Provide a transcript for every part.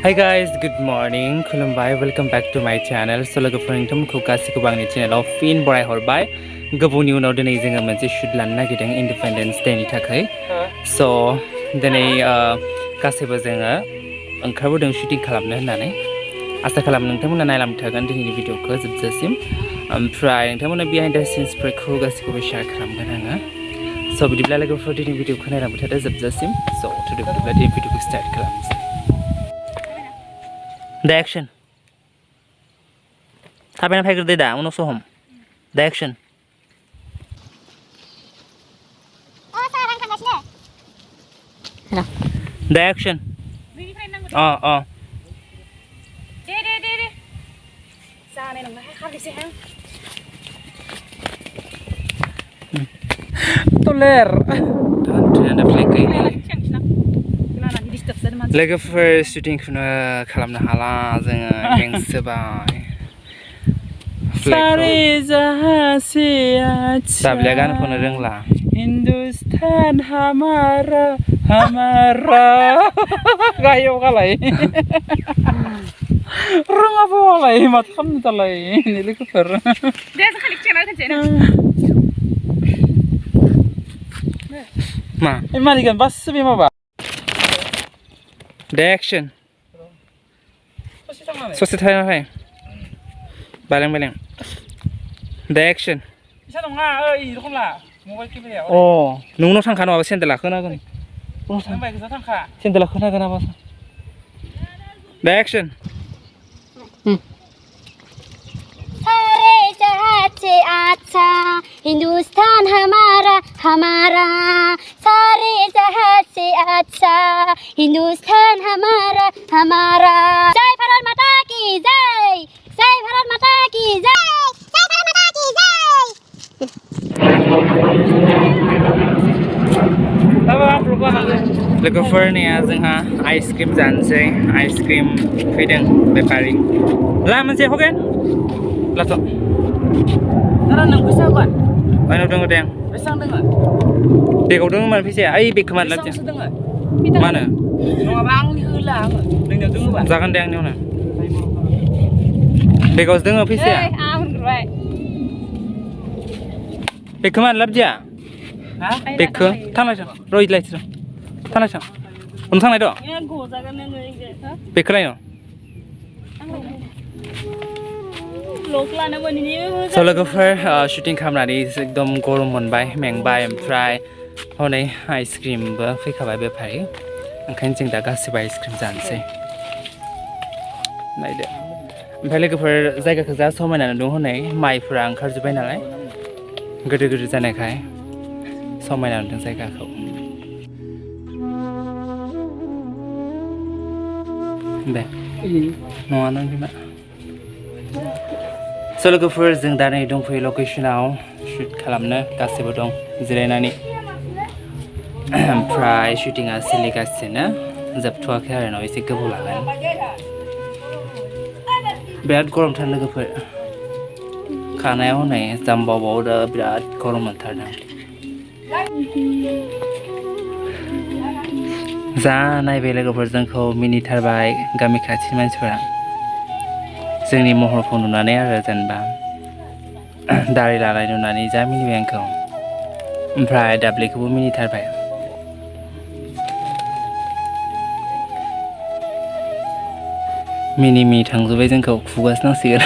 Hi guys, good morning. Khulumbai, welcome back to my channel. So logoफोर नोंथांमोनखौ गासैखौबो आंनि चेनेलाव फिन बराय हरबाय। गोबावनि उनाव दिनै जोङो मोनसे शुट लानो नागिरदों इन्डिपेन्डेन्स डेनि थाखाय। So दिनै गासैबो जोङो ओंखारबोदों शुटिं खालामनो होननानै। आसा खालामो नोंथांमोना नायलांबाय थागोन दिनैनि भिडिअखौ जोबजासिम। ओमफ्राय नोंथांमोना बिहाइन्ड द सिन्सफोरखौ गासैखौबो शेयार खालामगोन आङो। So बिदिब्ला लोगोफोर दिनै भिडिअखौ नायलांबाय थादो जोबजासिम। So बिदिब्ला दिनै भिडिअखौ स्टार्ट खालामनोसै। The action. थाबैनो फैग्रोदो दा उनाव सहम. The action. The action. दे. जानाय नङा खालिसै हां. Toler. Tantrana flankai. लोगोफोर शुटिंखौनो खालामनो हाला जोङो गेंसोबाय सारे जहां से अच्छा दाबलिया गान खननो रोंला हिंदुस्तान हमारा गायो गालाय रोङाबो गालाय माथो खालामनो दालाय लोगोफोर दे जों खालि चेनेल खनसेनो मा मानिगोन बास बे माबा The action. ससे थानाय बालें The action. इसा नङा ओइ रखमला मबाइल केमेरायाव नोंनाव थांखा नङाबा सेन्देला खोनागोन नों बाय गोजा थांखा सेन्देला खोनागोन नामा The action. सारे जहां से अच्छा हिंदुस्तान हमारा सारे जहां से अच्छा हिंदुस्तान हमारा जय भारत माता की जय भारत माता की जय भारत माता की जय लोगोफोरनिया जोंहा आइसक्रिम जानोसै आइसक्रिम फैदों बेफारि ला मोनसे होगोन लाथ' Tara nang fैसा होगोन आंनाव दङ दे बेसां दोङो बेगाव दङमोन फैसाया ओइ बेगखौ मानो लाबोदों बेसांसो दोङो मानो नङाबा आंनि होला आङो नोंनियाव दोङोबा जागोन दे आंनियावनो बेगावसो दोङो फैसाया आं होनग्रोबाय बेगखौ मानो लाबोदिया हा बेगखौ थांनायसं रइलायसं थांनायसं उन थांनाय दं गजागोन नोङो हो बेगखौ लायनो स' लोगोफोर शुटिं खालामनानै एकदम गरम मोनबाय मेंबाय ओमफ्राय हनै आइसक्रिमबो फैखाबाय बेफारि ओंखायनो जों दा गासिबो आइसक्रिम जानोसै नायदो ओमफ्राय लोगोफोर जायगाखौ जा समायना नुदों हनै माइफोरा ओंखारजोब्बाय नालाय गोदो जानायखाय समायना नुदों जायगाखौ दे नङा नों बिमा स' लोगोफोर जों दा नै दंफैयो लकेसनाव शुट खालामनो गासैबो दं जिरायनानै ओमफ्राय शुटिंआ सोलिगासिनो जोबथ'वाखै आरो ना एसे गोबाव लागोन बिराद गरमथार लोगोफोर खानायाव हनै जाम्बावबाव दा बिराद गरम मोनथारदों जा नायबाय लोगोफोर जोंखौ मिनिथारबाय गामि खाथिनि मानसिफोरा जोंनि महरखौ नुनानै आरो जेनेबा दारि लानाय नुनानै जा मिनिबाय आंखौ ओमफ्राय दाब्लिखौबो मिनिथारबाय मिनि थांजोब्बाय जोंखौ खुगासो नांसिगोन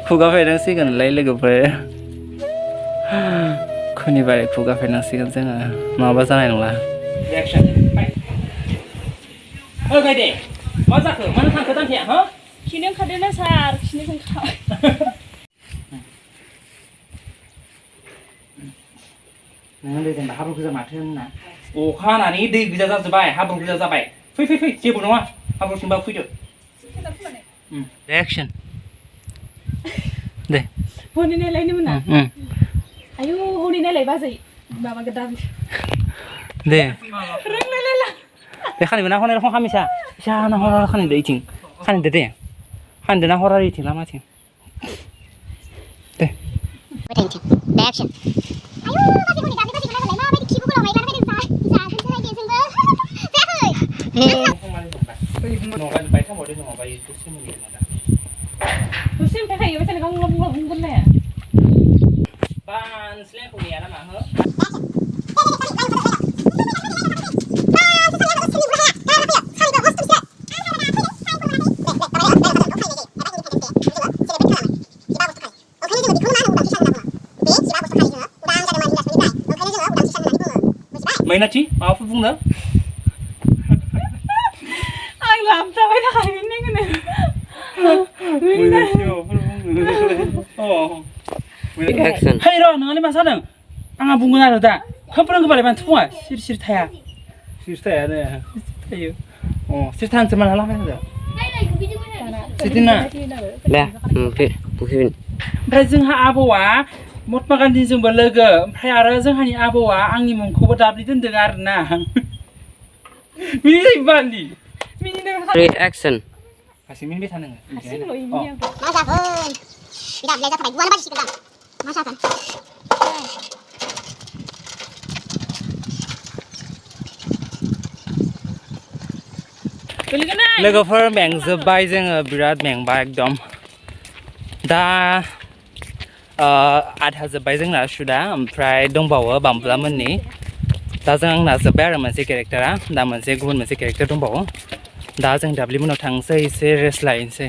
खुगा फायनांसिगोनलाय लोगोफोर खुनिबारै खुगा फायनांसिगोन जोङो नङाबा जानाय नंला मा जाखो मानो थांखो दांखिया हो खिनो ओंखारदोंना सार खिनो ओंखारबाय नों जेनेबा हाब्रु गोजा माथो होनना अखा हानानै दै गोजा जाजोब्बाय हाब्रु गोजा जाबाय फै जेबो नङा हाब्रु सिमबा फैदो एक्सन दे हनि नायलायनो मोना आयु हनि नायलाय बाजै माबा गोदान दे रोंलायला दे खानिबो ना हरनाय रखम खामिसा इसा ना हर खानिदो इथिं खानिदो दे खानिदो ना हर इथिं लामाथिं दे एक्शन आयु बाजै हनि दाबि बाजै नायलाय माबायदि खिबु गोलाव माइ लाना फैदों जा खोनसे रायदो जोंबो जायाखै नङाबा बाय थांबावदो नङाबा दसे मोनगोन ना दसे ओमफ्राय हायो बेसेन गंगन ने बानस्लेखौ नेया नामा हो मैनाथि माबाफोर बुंनो आं लामथाबाय थाखायनो मैनाथि माबाफोर बुंनो Action. Hey ro, nang मा जादों आंहा बुंगोन आरो दा खोमफ्रोमबालाय मानो थुङा सिरि सिरि थाया ने थायो अ सिरि थानोसो माला लाबाय थादों सिरिना Dah, mungkin. ओमफ्राय जोंहा आबौआ महात्मा गान्धीजोंबो लोगो ओमफ्राय आरो जोंहानि आबौआ आंनि मुंखौबो दाब्लि दोनदों आरोना मिनि बालि Action. हारसिं मिनिबाय था नोङो लोगोफोर मेंजोब्बाय जोङो बिराद मेंबाय एकदम दा आधा जोब्बाय जोंना शुटआ ओमफ्राय दंबावो बाम्बुला मोननि दा आंना जोब्बाय आरो मोनसे केरेक्टारा दा गुबुन मोनसे केरेक्टार दंबावो दा जों दाब्लि मोनाव थांसै एसे रेस्ट लायनोसै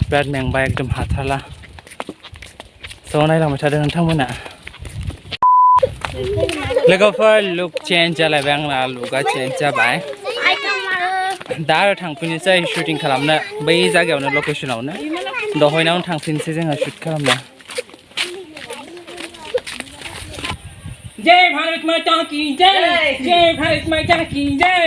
बिराद मेंबाय एकदम हाथारला स' नायलांबाय थादों नोंथांमोना लोगोफोर लुक चेन्ज जालायबाय आंना लुकआ चेन्ज जाबाय दा आरो थांफिननोसै शुटिं खालामनो बै जायगायावनो लकेसनावनो दहायनावनो थांफिननोसै जोङो शुट खालामनो जय भारत माता की जय जय भारत माता की जय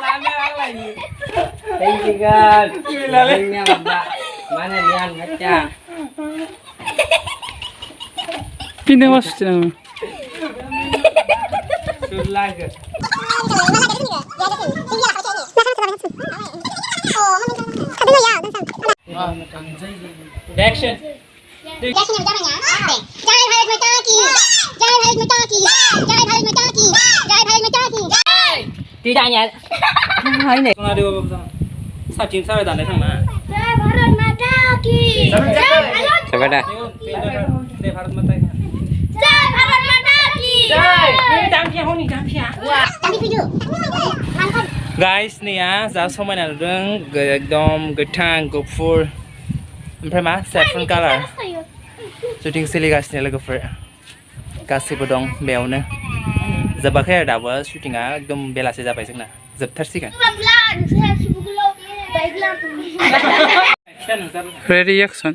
lanaอะไรนี่ Thank you guys. Ini apa? Mana lihat ngaca? Pindah masuk sana. Surlaga. Action. Tidak nyat. Hai nih. Tengah dua bapak sama. Sajim sampai tanda sama. Jai Bharat Mata Ki. Sampai dah. Jai Bharat Mata Ki. Jai Bharat Mata Ki. Jai. Ini dampiah honi dampiah. Wah, tapi video. Mantap. Guys nih ya, saya समायना नुदों एकदम गोथां गुफुर ओमफ्राय मा saffron कालार shooting सोलिगासिनो लोगोफोर गासिबो दं बेयावनो जोबाखै आरो दाबो शुटिंआ एकदम बेलासे जाबाय जोंना जोबथारसिगोन Ready action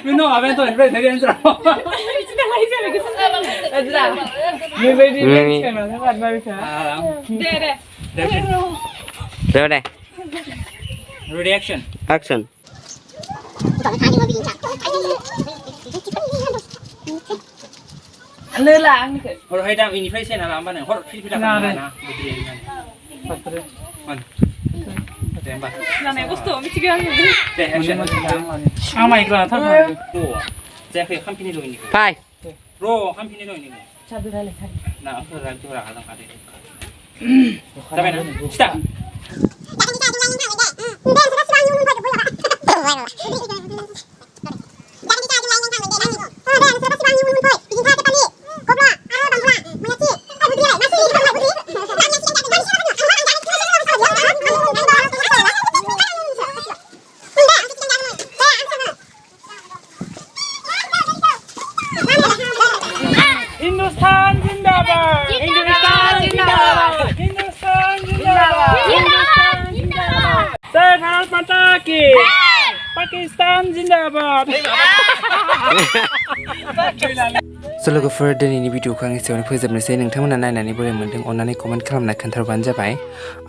Minum apa itu? Ready ready answer. Ready ready kan? Sangat baik ya. Dah deh. Ready action. Action. lelang Hor hai dam ini fresh na lamba na. Hor fit fit na na. Man. Tembak. lana gusto michigan Deh action. Ah my god, tak tak. Oh. Saya kayak company lo ini. Bye. Ro company lo ini. cabai lele Nah, aku lagi tuh orang ada. Sampai na. Stop. Hindustan Zindabad. Hindustan Zindabad. Hindustan Zindabad. Jai Bharat Mata Ki. Pakistan Zindabad. So लोगोफोर दिनैनि भिडिअखौ आं एसेयावनो फोजोबनोसै नोंथांमोना नायनानै बोरै मोन्दों अन्नानै कमेन्ट खालामना खोन्थाहरबानो जाबाय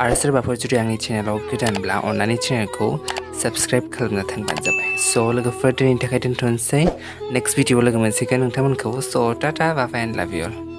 आरो सोरबाफोर जुदि आंनि चेनेलाव गोदानब्ला अन्नानै चेनेलखौ साबस्क्राइब खालामना थांबानो जाबाय स' लोगोफोर दिनैनि थाखाय दोनथ'नोसै नेक्स्ट भिडिअ लोगो मोनसिगोन नोंथांमोनखौ स' टाटा बाय बाय एन्ड लाभ इउ अल